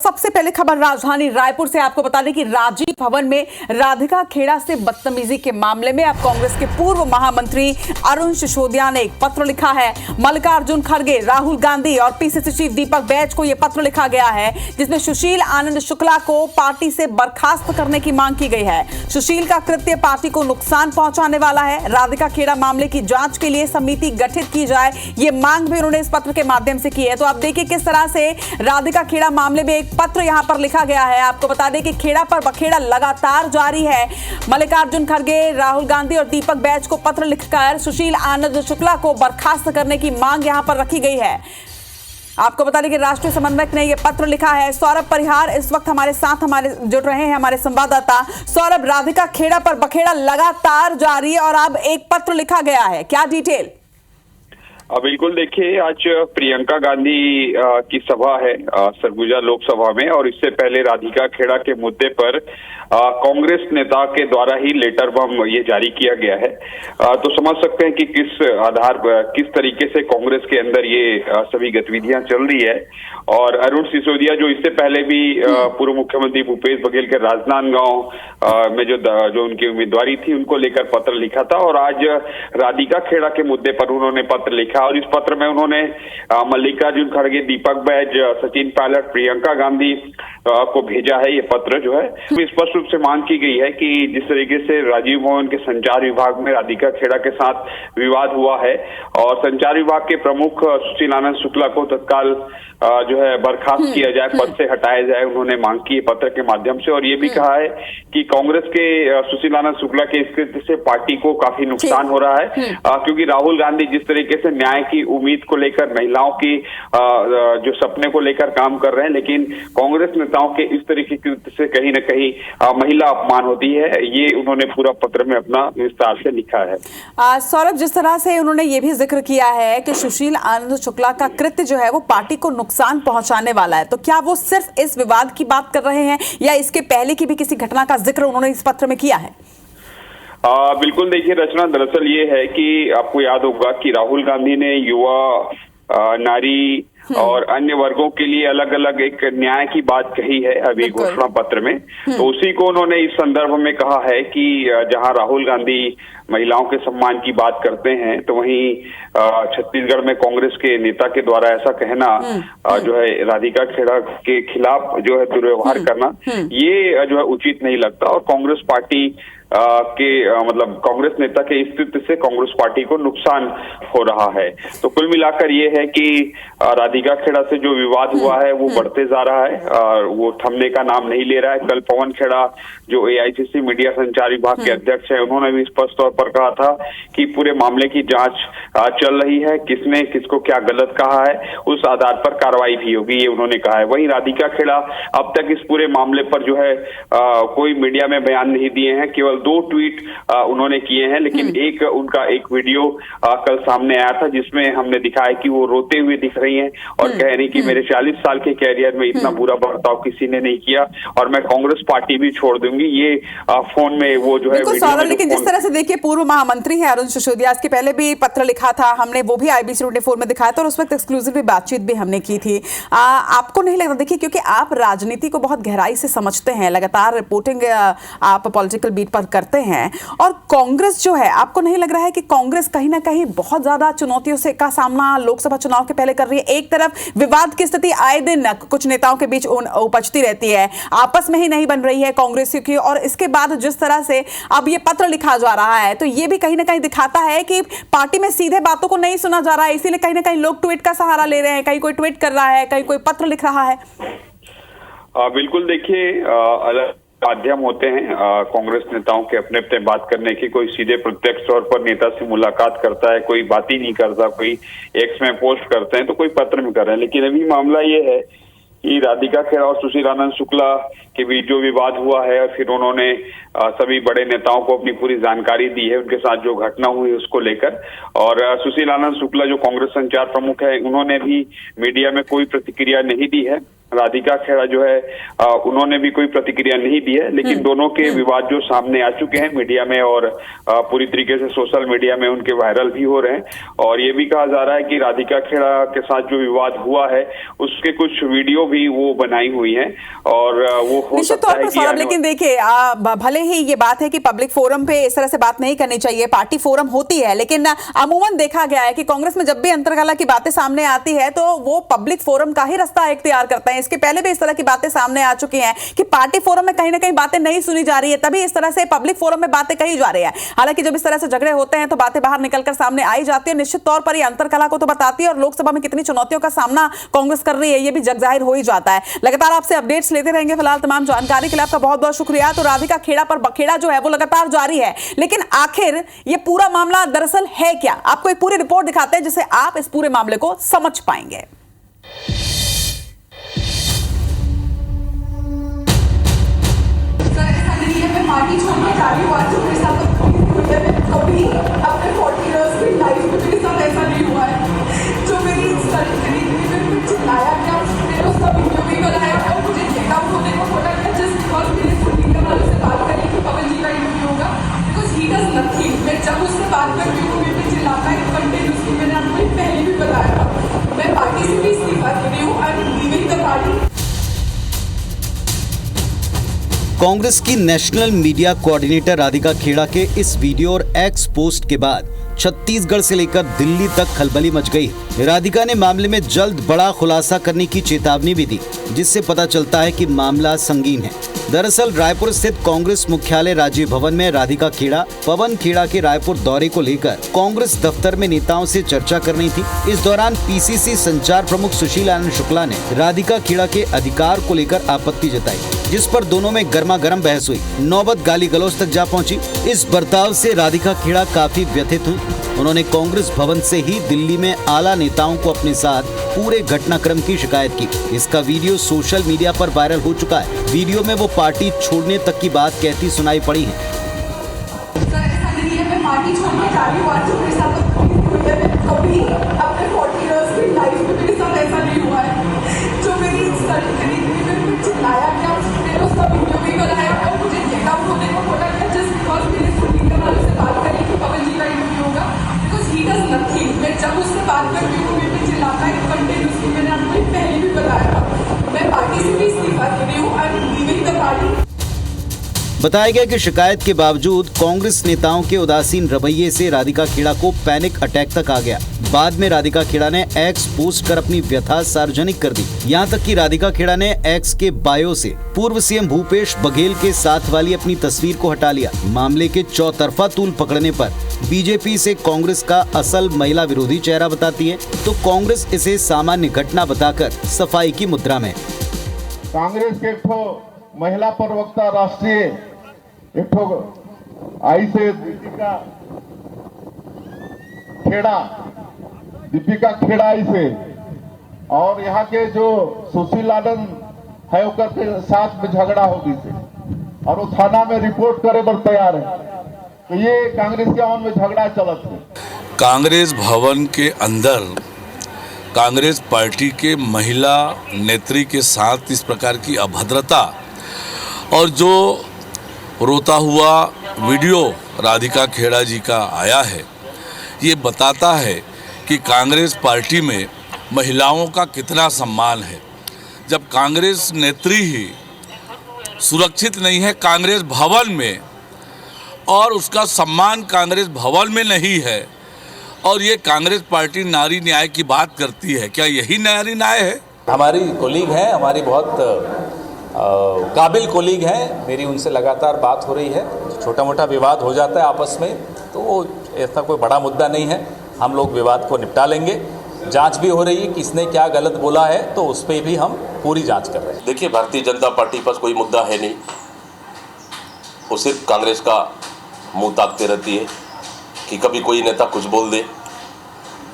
सबसे पहले खबर राजधानी रायपुर से आपको बता दें कि राजीव भवन में राधिका खेड़ा से बदतमीजी के मामले में अब कांग्रेस के पूर्व महामंत्री अरुण सिसोदिया ने एक पत्र लिखा है। मल्लिकार्जुन खड़गे, राहुल गांधी और पीसीसी चीफ दीपक बैज को यह पत्र लिखा गया है, जिसमें सुशील आनंद शुक्ला को पार्टी से बर्खास्त करने की मांग की गई है। सुशील का कृत्य पार्टी को नुकसान पहुंचाने वाला है। राधिका खेड़ा मामले की जांच के लिए समिति गठित की जाए, ये मांग भी उन्होंने इस पत्र के माध्यम से की है। तो आप देखिए किस तरह से राधिका खेड़ा मामले में पत्र यहां पर लिखा गया है। आपको बता दें कि खेड़ा पर बखेड़ा लगातार जारी है। मल्लिकार्जुन खड़गे, राहुल गांधी और दीपक बैज को पत्र लिखकर सुशील आनंद शुक्ला को बर्खास्त करने की मांग यहां पर रखी गई है। आपको बता दें कि राष्ट्रीय समन्वयक ने यह पत्र लिखा है। सौरभ परिहार इस वक्त हमारे साथ जुड़ रहे हैं, हमारे संवाददाता। सौरभ, राधिका खेड़ा पर बखेड़ा लगातार जारी है और अब एक पत्र लिखा गया है, क्या डिटेल? बिल्कुल, देखिए आज प्रियंका गांधी की सभा है सरगुजा लोकसभा में, और इससे पहले राधिका खेड़ा के मुद्दे पर कांग्रेस नेता के द्वारा ही लेटर बम ये जारी किया गया है। तो समझ सकते हैं कि किस आधार पर, किस तरीके से कांग्रेस के अंदर ये सभी गतिविधियां चल रही है। और अरुण सिसोदिया जो इससे पहले भी पूर्व मुख्यमंत्री भूपेश बघेल के राजनांदगांव में जो उनकी उम्मीदवारी थी, उनको लेकर पत्र लिखा था, और आज राधिका खेड़ा के मुद्दे पर उन्होंने पत्र लिखा। और इस पत्र में उन्होंने मल्लिकार्जुन खड़गे, दीपक बैज, सचिन पायलट, प्रियंका गांधी को भेजा है। ये पत्र जो है स्पष्ट रूप से मांग की गई है कि जिस तरीके से राजीव भवन के संचार विभाग में राधिका खेड़ा के साथ विवाद हुआ है और संचार विभाग के प्रमुख सुशील आनंद शुक्ला को तत्काल जो है बर्खास्त किया जाए, पद से हटाया जाए, उन्होंने मांग की है पत्र के माध्यम से। और ये भी कहा है कि कांग्रेस के सुशील आनंद शुक्ला के इस कृत्य से पार्टी को काफी नुकसान हो रहा है, क्योंकि राहुल गांधी जिस तरीके से न्याय की उम्मीद को लेकर, महिलाओं की जो सपने को लेकर काम कर रहे हैं, लेकिन कांग्रेस नेताओं के इस तरीके के कृत्य से कहीं न कहीं महिला अपमान होती है। ये उन्होंने पूरा पत्र में अपना विस्तार से लिखा है। सौरभ, जिस तरह से उन्होंने ये भी जिक्र किया है कि सुशील आनंद शुक्ला का कृत्य जो है वो पार्टी को नुकसान पहुंचाने वाला है, तो क्या वो सिर्फ इस विवाद की बात कर रहे हैं या इसके पहले की भी किसी घटना का जिक्र उन्होंने इस पत्र में किया है? बिल्कुल, देखिए रचना, दरअसल ये है कि आपको याद होगा कि राहुल गांधी ने युवा, नारी और अन्य वर्गों के लिए अलग अलग एक न्याय की बात कही है अभी घोषणा पत्र में। तो उसी को उन्होंने इस संदर्भ में कहा है कि जहां राहुल गांधी महिलाओं के सम्मान की बात करते हैं, तो वहीं छत्तीसगढ़ में कांग्रेस के नेता के द्वारा ऐसा कहना जो है राधिका खेड़ा के खिलाफ जो है दुर्व्यवहार करना, ये जो है उचित नहीं लगता। और कांग्रेस पार्टी के मतलब कांग्रेस नेता के इस कृत्य से कांग्रेस पार्टी को नुकसान हो रहा है। तो कुल मिलाकर ये है कि राधिका खेड़ा से जो विवाद हुआ है वो बढ़ते जा रहा है और वो थमने का नाम नहीं ले रहा है। कल पवन खेड़ा जो एआईसीसी मीडिया संचार विभाग के अध्यक्ष है, उन्होंने भी स्पष्ट तौर पर कहा था कि पूरे मामले की जांच चल रही है, किसने किसको क्या गलत कहा है उस आधार पर कार्रवाई भी होगी, ये उन्होंने कहा है। वहीं राधिका खेड़ा अब तक इस पूरे मामले पर जो है कोई मीडिया में बयान नहीं दिए हैं, केवल 2 ट्वीट उन्होंने किए हैं, लेकिन उनका एक वीडियो कल सामने आया था जिसमें हमने दिखाया कि वो रोते हुए दिख रही हैं और कह रही कि मेरे 40 साल के कैरियर में इतना बुरा बर्ताव किसी ने नहीं किया और मैं कांग्रेस पार्टी भी छोड़ दूंगी। ये फोन में वो जो है लेकिन जिस तरह से देखिए पूर्व महामंत्री है अरुण सिसोदिया, इसके पहले भी पत्र लिखा था हमने, वो भी IBC 24 में दिखाया था और उस वक्त एक्सक्लूसिव बातचीत भी हमने की थी। आपको नहीं लगता, देखिए क्योंकि आप राजनीति को बहुत गहराई से समझते हैं, लगातार रिपोर्टिंग आप पॉलिटिकल बीट पर करते हैं, और कांग्रेस जो है, आपको नहीं लग रहा है कि कांग्रेस कहीं ना कहीं बहुत ज्यादा चुनौतियों से का सामना लोकसभा चुनाव के पहले कर रही है? एक तरफ विवाद की स्थिति आए दिन कुछ नेताओं के बीच उपजती रहती है, आपस में ही नहीं बन रही है कांग्रेस की, और इसके बाद जिस तरह से अब ये पत्र लिखा जा रहा है, तो ये भी कहीं ना कहीं दिखाता है कि पार्टी में सीधे बातों को नहीं सुना जा रहा है, इसीलिए कहीं ना कहीं लोग ट्वीट का सहारा ले रहे हैं, कहीं कोई ट्वीट कर रहा है, कहीं कोई पत्र लिख रहा है। बिल्कुल, देखिए अलग माध्यम होते हैं कांग्रेस नेताओं के अपने अपने बात करने की। कोई सीधे प्रत्यक्ष तौर पर नेता से मुलाकात करता है, कोई बात ही नहीं करता, कोई एक्स में पोस्ट करते हैं, तो कोई पत्र में कर रहे हैं। लेकिन अभी मामला ये है कि राधिका खेड़ा और सुशील आनंद शुक्ला के बीच जो विवाद हुआ है, और फिर उन्होंने सभी बड़े नेताओं को अपनी पूरी जानकारी दी है उनके साथ जो घटना हुई उसको लेकर। और सुशील आनंद शुक्ला जो कांग्रेस संचार प्रमुख है, उन्होंने भी मीडिया में कोई प्रतिक्रिया नहीं दी है। राधिका खेड़ा जो है उन्होंने भी कोई प्रतिक्रिया नहीं दी है, लेकिन दोनों के विवाद जो सामने आ चुके हैं मीडिया में और पूरी तरीके से सोशल मीडिया में उनके वायरल भी हो रहे हैं। और ये भी कहा जा रहा है कि राधिका खेड़ा के साथ जो विवाद हुआ है उसके कुछ वीडियो भी वो बनाई हुई हैं और वो हो सकता है कि लेकिन देखिए भले ही ये बात है कि पब्लिक फोरम पे इस तरह से बात नहीं करनी चाहिए, पार्टी फोरम होती है, लेकिन अमूमन देखा गया है कि कांग्रेस में जब भी अंतर्कलह की बातें सामने आती है तो वो पब्लिक फोरम का ही रास्ता इख्तियार करते हैं। इसके पहले भी इस तरह की बातें सामने आ चुकी हैं कि पार्टी फोरम में कहीं ना कहीं बातें नहीं सुनी जा रही है, तभी इस तरह से पब्लिक फोरम में बातें कही जा रही है। हालांकि जब इस तरह से झगड़े होते हैं तो बातें बाहर निकलकर सामने आई जाती है। निश्चित तौर पर ये अंतर्कलह को तो बताती है और लोकसभा में कितनी चुनौतियों का सामना कांग्रेस कर रही है ये भी जग जाहिर हो ही जाता है। लगातार आपसे अपडेट्स लेते रहेंगे। फिलहाल तमाम जानकारी के लिए आपका बहुत बहुत शुक्रिया। तो राधिका खेड़ा पर बखेड़ा जो है वो लगातार जारी है, लेकिन आखिर ये पूरा मामला दरअसल है क्या, आपको एक पूरी रिपोर्ट दिखाते हैं जिससे आप इस पूरे मामले को समझ पाएंगे। पार्टी छोड़ने जा रही हूँ आज जो मेरे साथ कभी अपने 40 इयर्स की लाइफ में मेरे साथ ऐसा नहीं हुआ है। जो मेरी इंसल्ट करी मैंने चिल्लाया गया, मैंने उसका वीडियो भी बनाया और मुझे चेक आउट होने को बोला गया जस्ट बिकॉज मेरे सुनीता वालों से बात करी कि पवन जी का इंटरव्यू होगा, बिकॉज ही डज नथिंग। मैं जब उससे बात कर रही हूँ मेरे चिल्लाता है कंटिन्यूसली, मैंने आपको पहले भी बताया था मैं पार्टी से भी इस्तीफा कर रही हूँ, I am leaving the party. Congress की national media coordinator Radhika Khera के इस वीडियो और एक्स पोस्ट के बाद छत्तीसगढ़ से लेकर दिल्ली तक खलबली मच गई। राधिका ने मामले में जल्द बड़ा खुलासा करने की चेतावनी भी दी, जिससे पता चलता है कि मामला संगीन है। दरअसल रायपुर स्थित कांग्रेस मुख्यालय राजीव भवन में राधिका खेड़ा पवन खेड़ा के रायपुर दौरे को लेकर कांग्रेस दफ्तर में नेताओं से चर्चा कर रही थी। इस दौरान पीसीसी संचार प्रमुख सुशील आनंद शुक्ला ने राधिका खेड़ा के अधिकार को लेकर आपत्ति जताई, जिस पर दोनों में गर्मागर्म बहस हुई। नौबत गाली गलौज तक जा पहुंची। इस बर्ताव से राधिका खेड़ा काफी व्यथित हुई। उन्होंने कांग्रेस भवन से ही दिल्ली में आला नेताओं को अपने साथ पूरे घटनाक्रम की शिकायत की। इसका वीडियो सोशल मीडिया पर वायरल हो चुका है। वीडियो में वो पार्टी छोड़ने तक की बात कहती सुनाई पड़ी है। मैं पार्टी छोड़ने जा रही हूँ आज जो मेरे साथ कभी अपने 40 इयर्स की लाइफ में मेरे साथ ऐसा नहीं हुआ है। जो मेरी इंसल्ट करी मैंने चिल्लाया गया, मैंने उसका वीडियो भी बनाया और मुझे चेक आउट होने को बोला गया जस्ट बिकॉज मेरे सुनीता वालों से बात करी कि पवन जी का इंटरव्यू होगा, बिकॉज ही डज नथिंग। मैं जब उससे बात कर रही हूँ मेरे चिल्लाता है कंटिन्यूसली, मैंने आपको पहले भी बताया था मैं पार्टी से भी इस्तीफा कर रही हूँ, I am leaving the party. बताया गया कि शिकायत के बावजूद कांग्रेस नेताओं के उदासीन रवैये से राधिका खेड़ा को पैनिक अटैक तक आ गया। बाद में राधिका खेड़ा ने एक्स पोस्ट कर अपनी व्यथा सार्वजनिक कर दी। यहाँ तक कि राधिका खेड़ा ने एक्स के बायो से पूर्व सीएम भूपेश बघेल के साथ वाली अपनी तस्वीर को हटा लिया। मामले के चौतरफा तूल पकड़ने पर बीजेपी से कांग्रेस का असल महिला विरोधी चेहरा बताती है, तो कांग्रेस इसे सामान्य घटना बताकर सफाई की मुद्रा में। कांग्रेस के महिला प्रवक्ता राष्ट्रीय आई से दीपिका खेड़ा आई से और यहाँ के जो सुशील आनंद है ओकर के साथ में झगड़ा होगी से और वो थाना में रिपोर्ट करे पर तैयार है। तो ये कांग्रेस के भवन में झगड़ा चलत है। कांग्रेस भवन के अंदर कांग्रेस पार्टी के महिला नेत्री के साथ इस प्रकार की अभद्रता और जो रोता हुआ वीडियो राधिका खेड़ा जी का आया है, ये बताता है कि कांग्रेस पार्टी में महिलाओं का कितना सम्मान है। जब कांग्रेस नेत्री ही सुरक्षित नहीं है कांग्रेस भवन में और उसका सम्मान कांग्रेस भवन में नहीं है और ये कांग्रेस पार्टी नारी न्याय की बात करती है, क्या यही नारी न्याय है? हमारी कोलीग हैं, हमारी बहुत काबिल कोलीग हैं, मेरी उनसे लगातार बात हो रही है। छोटा मोटा विवाद हो जाता है आपस में तो वो ऐसा कोई बड़ा मुद्दा नहीं है, हम लोग विवाद को निपटा लेंगे। जांच भी हो रही है किसने क्या गलत बोला है तो उस पर भी हम पूरी जांच कर रहे हैं। देखिए, भारतीय जनता पार्टी पास कोई मुद्दा है नहीं, वो सिर्फ कांग्रेस का मुंह ताकते रहती है कि कभी कोई नेता कुछ बोल दे,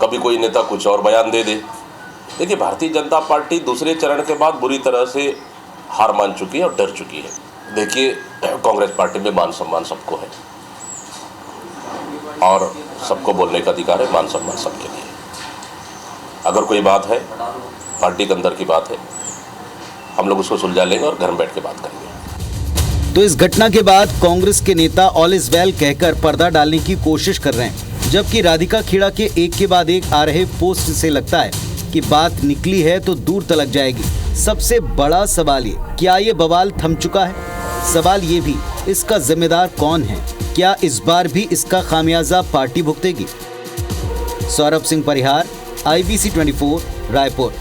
कभी कोई नेता कुछ और बयान दे दे। देखिए, भारतीय जनता पार्टी दूसरे चरण के बाद बुरी तरह से हार मान चुकी है और डर चुकी है। देखिए, कांग्रेस पार्टी में मान सम्मान सबको है और सबको बोलने का अधिकार है, मान सम्मान सबके लिए। अगर कोई बात है पार्टी के अंदर की बात है हम लोग उसको सुलझा लेंगे और घर में बैठ के बात करेंगे। तो इस घटना के बाद कांग्रेस के नेता ऑल इज वेल कहकर पर्दा डालने की कोशिश कर रहे हैं, जबकि राधिका खेड़ा के एक के बाद एक आ रहे पोस्ट से लगता है कि बात निकली है तो दूर तलक जाएगी। सबसे बड़ा सवाल ये, क्या ये बवाल थम चुका है? सवाल ये भी, इसका जिम्मेदार कौन है? क्या इस बार भी इसका खामियाजा पार्टी भुगतेगी? सौरभ सिंह परिहार, IBC 24, रायपुर।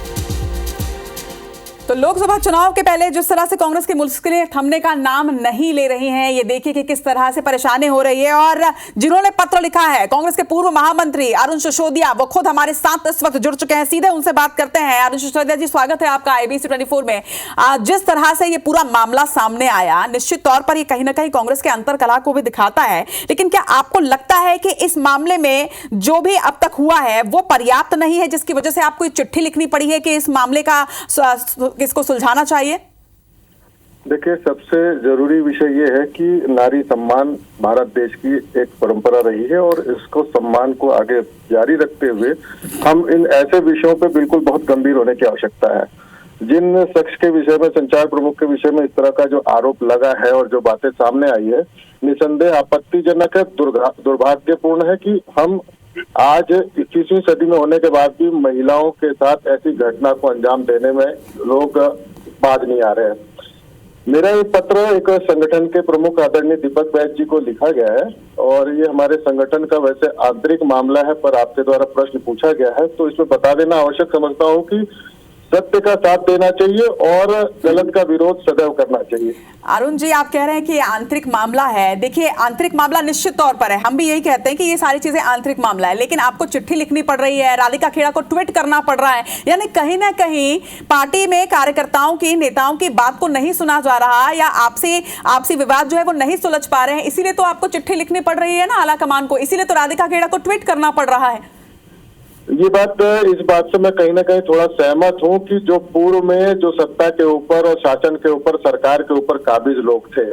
तो लोकसभा चुनाव के पहले जिस तरह से कांग्रेस की मुश्किलें थमने का नाम नहीं ले रही हैं, ये देखिए कि किस तरह से परेशानी हो रही है। और जिन्होंने पत्र लिखा है, कांग्रेस के पूर्व महामंत्री अरुण सिसोदिया, वो खुद हमारे साथ इस वक्त जुड़ चुके हैं। सीधे उनसे बात करते हैं। अरुण सिसोदिया जी, स्वागत है आपका IBC 24 में। जिस तरह से ये पूरा मामला सामने आया, निश्चित तौर पर ये कहीं ना कहीं कांग्रेस के अंतरकलह को भी दिखाता है, लेकिन क्या आपको लगता है कि इस मामले में जो भी अब तक हुआ है वो पर्याप्त नहीं है, जिसकी वजह से आपको चिट्ठी लिखनी पड़ी है कि इस मामले का इसको सुलझाना चाहिए? देखिए, सबसे जरूरी विषय ये है कि नारी सम्मान भारत देश की एक परंपरा रही है और इसको सम्मान को आगे जारी रखते हुए हम इन ऐसे विषयों पे बिल्कुल बहुत गंभीर होने की आवश्यकता है। जिन शख्स के विषय में, संचार प्रमुख के विषय में इस तरह का जो आरोप लगा है और जो बातें सामने आई है, निसंदेह आपत्तिजनक है, दुर्भाग्यपूर्ण है कि हम आज 21वीं सदी में होने के बाद भी महिलाओं के साथ ऐसी घटना को अंजाम देने में लोग बाज नहीं आ रहे हैं। मेरा ये पत्र एक संगठन के प्रमुख आदरणीय दीपक बैज जी को लिखा गया है और ये हमारे संगठन का वैसे आंतरिक मामला है, पर आपके द्वारा प्रश्न पूछा गया है तो इसमें बता देना आवश्यक समझता हूँ कि सत्य का साथ देना चाहिए और गलत का विरोध सदैव करना चाहिए। अरुण जी, आप कह रहे हैं कि ये आंतरिक मामला है। देखिए, आंतरिक मामला निश्चित तौर पर है, हम भी यही कहते हैं कि ये सारी चीजें आंतरिक मामला है, लेकिन आपको चिट्ठी लिखनी पड़ रही है, राधिका खेड़ा को ट्वीट करना पड़ रहा है, यानी कहीं ना कहीं पार्टी में कार्यकर्ताओं की, नेताओं की बात को नहीं सुना जा रहा या आपसी विवाद जो है वो नहीं सुलझ पा रहे हैं, इसीलिए तो आपको चिट्ठी लिखनी पड़ रही है ना आलाकमान को, इसीलिए तो राधिका खेड़ा को ट्वीट करना पड़ रहा है। ये बात, इस बात से मैं कहीं ना कहीं थोड़ा सहमत हूँ कि जो पूर्व में जो सत्ता के ऊपर और शासन के ऊपर, सरकार के ऊपर काबिज लोग थे,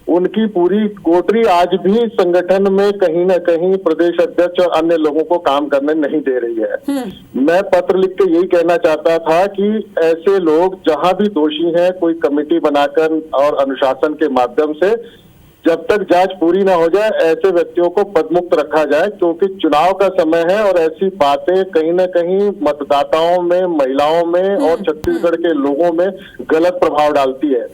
उनकी पूरी कोटरी आज भी संगठन में कहीं ना कहीं प्रदेश अध्यक्ष और अन्य लोगों को काम करने नहीं दे रही है। मैं पत्र लिख के यही कहना चाहता था कि ऐसे लोग जहां भी दोषी हैं, कोई कमेटी बनाकर और अनुशासन के माध्यम से जब तक जांच पूरी ना हो जाए ऐसे व्यक्तियों को पदमुक्त रखा जाए, क्योंकि चुनाव का समय है और ऐसी बातें कहीं ना कहीं मतदाताओं में, महिलाओं में और छत्तीसगढ़ के लोगों में गलत प्रभाव डालती है।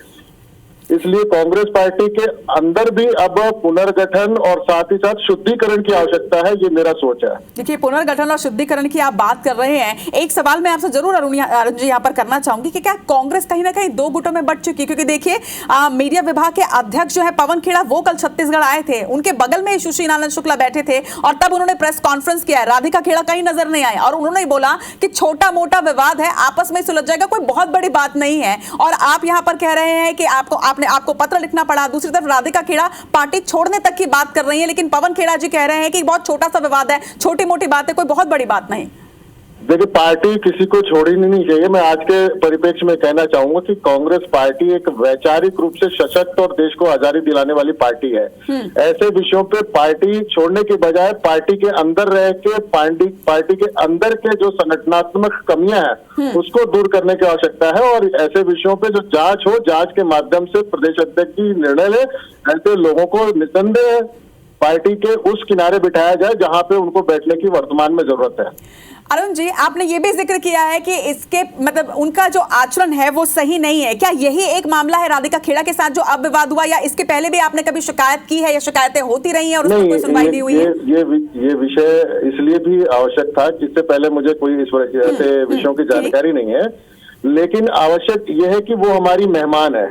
इसलिए कांग्रेस पार्टी के अंदर भी अब पुनर्गठन और साथ ही साथ शुद्धिकरण की आवश्यकता है, ये मेरा सोच है। देखिए, पुनर्गठन और शुद्धिकरण की आप बात कर रहे हैं, एक सवाल मैं आपसे जरूर अरुण जी यहाँ पर करना चाहूंगी कि क्या कांग्रेस कहीं ना कहीं दो गुटों में बंट चुकी है? क्योंकि देखिए, मीडिया विभाग के अध्यक्ष जो है पवन खेड़ा, वो कल छत्तीसगढ़ आए थे, उनके बगल में सुश्री आनंद शुक्ला बैठे थे और तब उन्होंने प्रेस कॉन्फ्रेंस किया, राधिका खेड़ा कहीं नजर नहीं आए और उन्होंने बोला कि छोटा मोटा विवाद है, आपस में सुलझ जाएगा, कोई बहुत बड़ी बात नहीं है। और आप यहाँ पर कह रहे हैं कि आपको पत्र लिखना पड़ा। दूसरी तरफ राधिका खेड़ा पार्टी छोड़ने तक की बात कर रही है, लेकिन पवन खेड़ा जी कह रहे हैं कि बहुत छोटा सा विवाद है, छोटी मोटी बात है, कोई बहुत बड़ी बात नहीं। देखिए, पार्टी किसी को छोड़नी नहीं चाहिए। मैं आज के परिप्रेक्ष्य में कहना चाहूंगा कि कांग्रेस पार्टी एक वैचारिक रूप से सशक्त और देश को आजादी दिलाने वाली पार्टी है। ऐसे विषयों पे पार्टी छोड़ने की बजाय पार्टी के अंदर रह के पार्टी के अंदर के जो संगठनात्मक कमियां हैं उसको दूर करने की आवश्यकता है और ऐसे विषयों पे जो जांच हो, जांच के माध्यम से प्रदेश अध्यक्ष की निर्णय ले, ऐसे लोगों को निसंदेह पार्टी के उस किनारे बिठाया जाए जहां पे उनको बैठने की वर्तमान में जरूरत है। अरुण जी, आपने ये भी जिक्र किया है कि इसके मतलब उनका जो आचरण है वो सही नहीं है। क्या यही एक मामला है राधिका खेड़ा के साथ जो अब विवाद हुआ, या इसके पहले भी आपने कभी शिकायत की है या शिकायतें होती रही हैं और उसमें कोई सुनवाई नहीं हुई है? ये विषय इसलिए भी आवश्यक था कि इससे पहले मुझे कोई इस ऐसे विषयों की जानकारी नहीं है, लेकिन आवश्यक यह है कि वो हमारी मेहमान है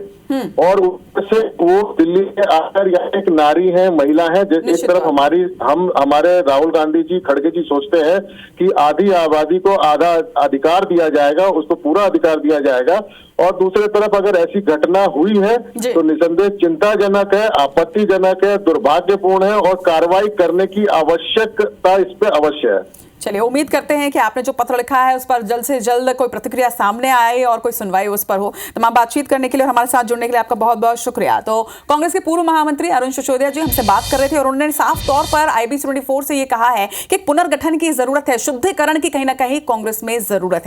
और उससे वो दिल्ली में आकर यहाँ एक नारी है, महिला है। एक तरफ हमारे राहुल गांधी जी, खड़गे जी सोचते हैं कि आधी आबादी को आधा अधिकार दिया जाएगा, उसको पूरा अधिकार दिया जाएगा, और दूसरे तरफ अगर ऐसी घटना हुई है तो निसंदेह चिंताजनक है, आपत्तिजनक है, दुर्भाग्यपूर्ण है और कार्रवाई करने की आवश्यकता इस पे अवश्य है। चलिए, उम्मीद करते हैं कि आपने जो पत्र लिखा है उस पर जल्द से जल्द कोई प्रतिक्रिया सामने आए और कोई सुनवाई उस पर हो। तमाम बातचीत करने के लिए और हमारे साथ जुड़ने के लिए आपका बहुत बहुत शुक्रिया। तो कांग्रेस के पूर्व महामंत्री अरुण सिसोदिया जी हमसे बात कर रहे थे और उन्होंने साफ तौर पर IBC 24 से ये कहा है कि पुनर्गठन की जरूरत है, शुद्धिकरण की कहीं ना कहीं कांग्रेस में जरूरत है।